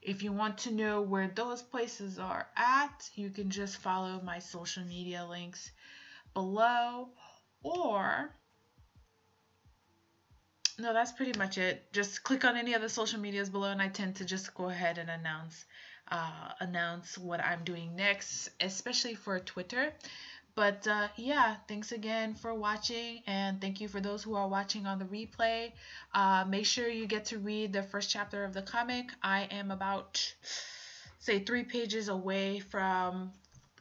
If you want to know where those places are at, you can just follow my social media links below, or no, that's pretty much it. Just click on any of the social medias below, and I tend to just go ahead and announce what I'm doing next, especially for Twitter. But yeah, thanks again for watching, and thank you for those who are watching on the replay. Make sure you get to read the first chapter of the comic. I am about, say, 3 pages away from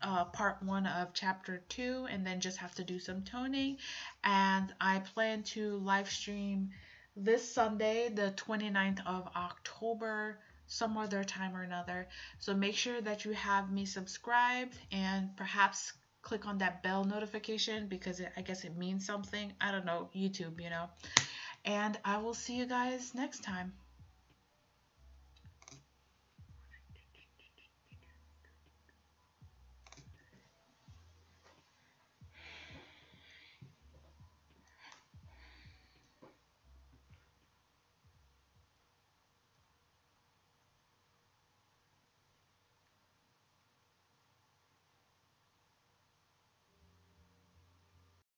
part 1 of chapter 2, and then just have to do some toning. And I plan to live stream this Sunday, the 29th of October, some other time or another. So make sure that you have me subscribed, and perhaps click on that bell notification, because I guess it means something. I don't know, YouTube, And I will see you guys next time.